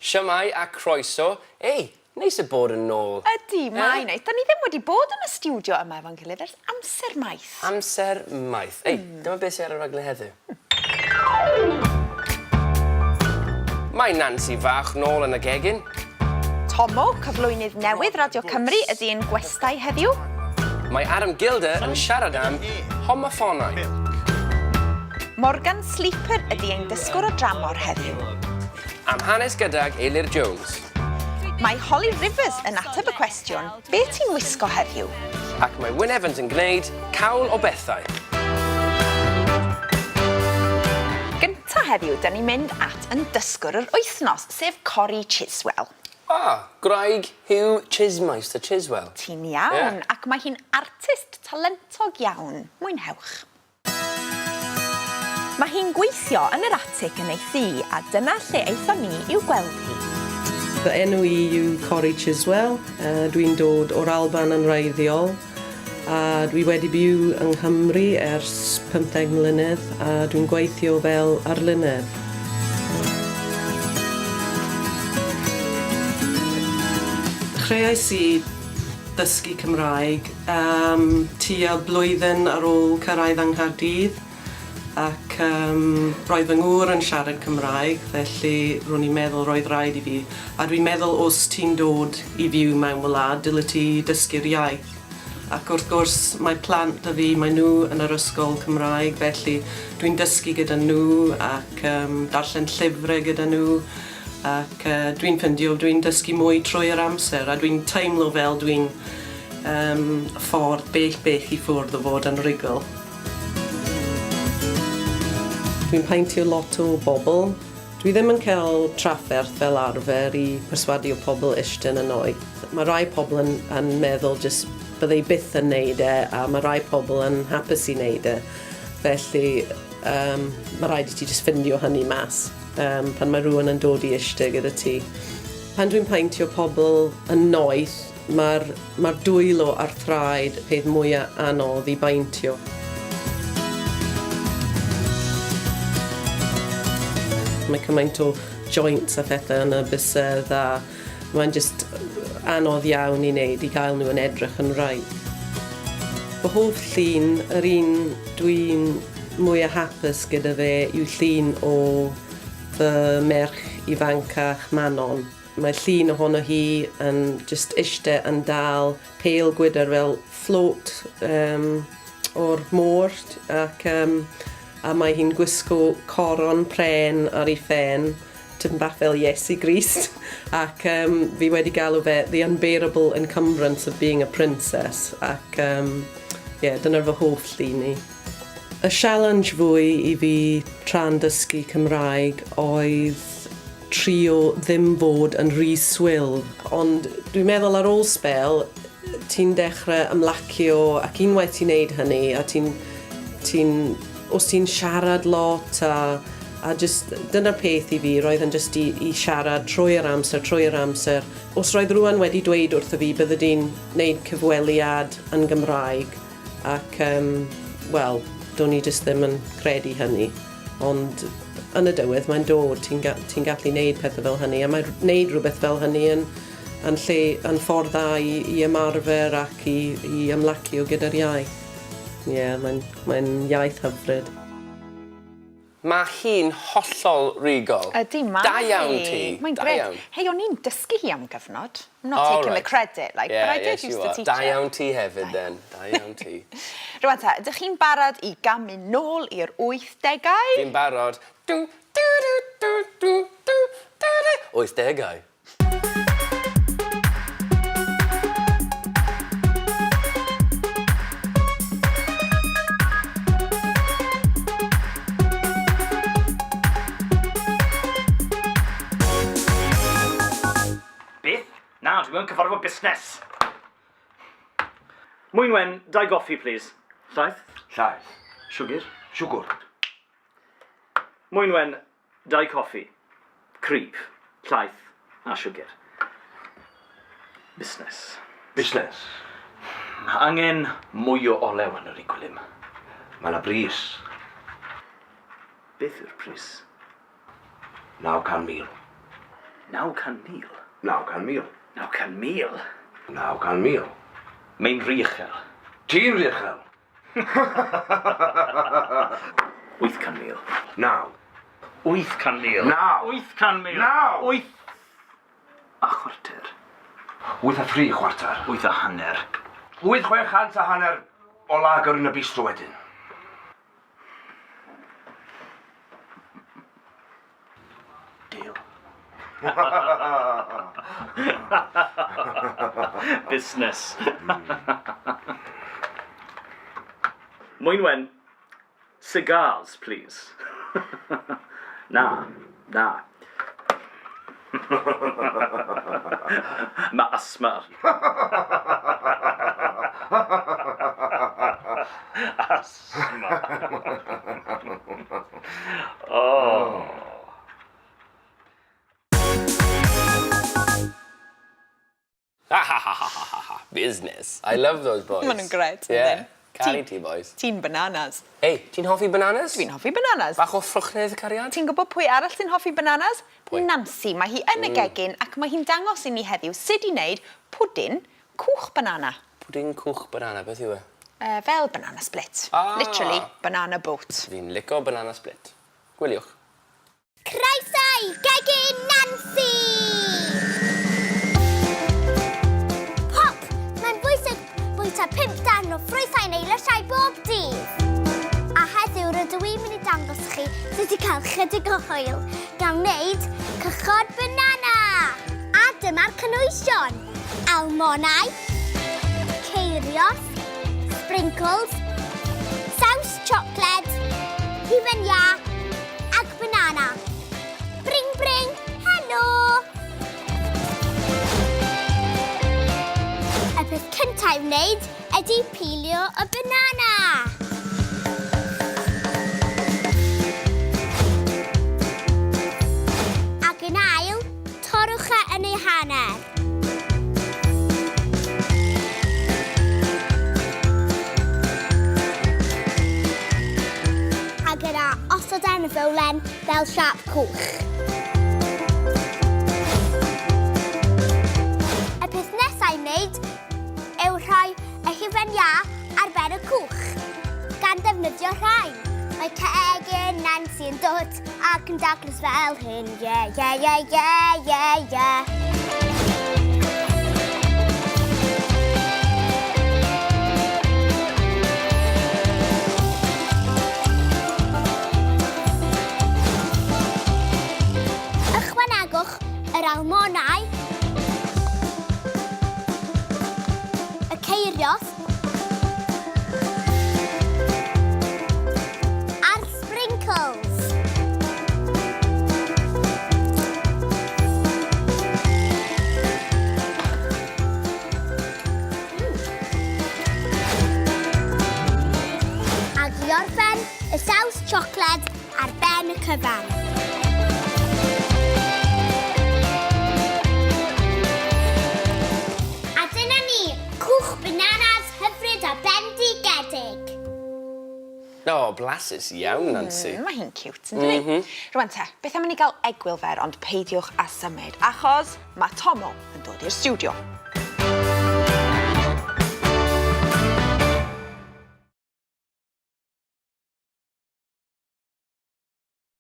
Siamai a croeso. Ei, neis y bod yn ôl. Ydy, mae neis. Da ni ddim wedi bod yn y studio yma efo'n gilydd ers amser maith. Amser maith. Ei, dyma beth sydd ar y raglen heddiw. Mae Nansi fach nôl yn y gegin. Tomo, cyflwynydd newydd Radio Cymru, ydy yn gwestai heddiw. Mae Adam Gilder yn siarad am homofonau. Morgan Sleeper ydy ein dysgwr o dramor heddiw. Am hanes gydag Eilir Jones. Mae Holly Rivers yn ateb y cwestiwn, be ti'n wisgo heddiw? Ac mae Wyn Evans yn gwneud cawl o bethau. Gynta heddiw, da ni'n mynd at yn dysgwr yr wythnos, sef Corrie Chiswell. Graig Hugh Chismeister Chiswell. Ti'n iawn, ac mae hi'n artist talentog iawn. Mwynhewch. Mae hi'n gweithio yn yr atig yn ei thŷ, a dyna lle eithon ni i'w gweld hi. Fy enw I yw Corrie Chiswell. Dwi'n dod o'r Alban yn wreiddiol. Dwi wedi byw yng Nghymru ers 15 mlynedd a dwi'n gweithio fel arlunydd. Dechreuais I ddysgu Cymraeg tua blwyddyn ar ôl cyrraedd yng Nghaerdydd ac roedd fy ngŵr yn siarad Cymraeg, felly ro'n i'n meddwl roedd rhaid I fi. A dwi'n meddwl os ti'n dod I fyw mewn wlad, dyle ti dysgu'r iaith. Ac wrth gwrs mae plant a fi, mae nhw yn yr ysgol Cymraeg, felly dwi'n dysgu gyda nhw ac darllen llyfrau gyda nhw. Ac dwi'n ffindio, dwi'n dysgu mwy trwy'r amser a dwi'n teimlo fel dwi'n ffordd bell I ffwrdd o fod yn rigol. Dwi'n paentio lot o bobl. Dwi ddim yn cael trafferth fel arfer I perswadio pobl eistedd yn oed. Mae rai pobl yn meddwl jyst byddai byth yn neud a mae rai pobl yn hapus I neud Felly mae rhaid I ti jyst ffindio hynny mas. Pan mae rhywun yn dod I eistedd gyda ti. Pan dwi'n paentio pobl yn noeth, mae'r dwylo a'r thraed peth mwyaf anodd I baentio. Mae cymaint o joints a phethau yn y bysedd a mae'n just anodd iawn I wneud I gael nhw yn edrych yn rhaid. Fy hoff llun, yr un dwi'n mwyaf hapus gyda fe yw llun o fy merch ifancach Manon. Mae llun ohono hi yn just eistedd yn dal pêl gwydr fel float o'r môr ac a mae hi'n gwisgo coron pren ar ei phen, tipyn bach fel Iesu Grist, ac fi wedi galw fe The Unbearable Encumbrance of Being a Princess, ac dyna'r fy hoff llun I. Y challenge fwy I fi tra'n dysgu Cymraeg oedd trio ddim fod yn rhy swyl, ond dwi'n meddwl ar ôl sbel, ti'n dechrau ymlacio ac unwaith ti'n neud hynny, a os ti'n siarad lot a just dyna'r peth I fi, roedd yn just I siarad trwy'r amser. Os roedd rhywun wedi dweud wrtho fi bydde di'n neud cyfweliad yn Gymraeg ac wel, do'n I just ddim yn credu hynny. Ond yn y dywydd mae'n dod, ti'n gallu neud pethau fel hynny a mae neud rhywbeth fel hynny yn ffordd dda I ymarfer ac I ymlacio gyda'r iaith. Mae'n iaith hyfryd. Mae hi'n hollol rigol. Ydy, mae Da iawn ti. Mae'n gred. Hei, o'n i'n dysgu hi am gyfnod. I'm not taking the credit, but I did use the teacher. Da iawn ti hefyd, then. Da iawn ti. Rwan ta, ydych chi'n barod I gamu nôl i'r 80au? Fi'n barod. 80au. Na, dwi mewn cyfarfod busnes. Mwynwen, 2 goffi, please. Llaeth? Llaeth. Siwgr? Siwgr. Mwynwen, 2 coffi. Crib, llaeth a siwgr. Busnes. Busnes. Mae angen mwy o olew yn yr igwlym. Mae yna bris. Beth yw'r pris? 900,000. 900,000. 900,000. 900,000. 900,000. Mae'n riechel. Ti'n riechel? 800,000. 9. 800,000. 800,000. 8 a chwarter. 8 a 3 chwarter. 8 a hanner. 8,600 a hanner o lager yn y bistro wedyn. Deal. Business. Mwynwen, cigars, please. Na. Ma asthma. Oh. Business. I love those boys. Maen nhw'n gred. Yeah. Cari ti, boys. Ti'n bananas. Hey, ti'n hoffi bananas? Dwi'n hoffi bananas. Bach o ffrwchnydd y cariad? Ti'n gwybod pwy arall sy'n hoffi bananas? Pwy? Nansi. Mae hi yn y gegin ac mae hi'n dangos i ni heddiw sut i wneud pwdin cwch banana. Pwdin cwch banana, beth yw e? Fel banana split. Literally, banana boat. Fi'n lico banana split. Gwyliwch. Croeso i Gegin Nansi! Pop, mae'n bwysig bwyta 5 darn o ffrwythau neu lysiau bob dydd. A heddiw rydw i'n mynd i dangos chi sut i cael chydig o hwyl gan wneud cychod banana. A dyma'r cynwysion. Almonau, ceirios, sprinkles, saws siocled, hufen iâ ac banana. Bring, bring, helo! Y peth cyntaf i'w wneud ydy pilio y banana. Ac yn ail, torrwch e yn ei hanner. A gyda osod yn y fowlen fel siap cwch. Y peth nesaf i'w wneud yw rhoi y hufen iâ ar ben y cwch gan ddefnyddio rhain. Mae Cegin Nansi yn dod ac yn daglos fel hyn. Yeah. Ychwanegwch yr almonau, y ceirios, a'r sprinkles. Ac i orffen y saws siocled ar ben y cyfan. Bananas hyfryd a bendigedig. O, blasus iawn, Nansi. Mae hi'n cute, yn dydi? Rwan te, beth am i ni gael egwyl fer, ond peidiwch â symud, achos mae Tomo yn dod i'r stiwdio.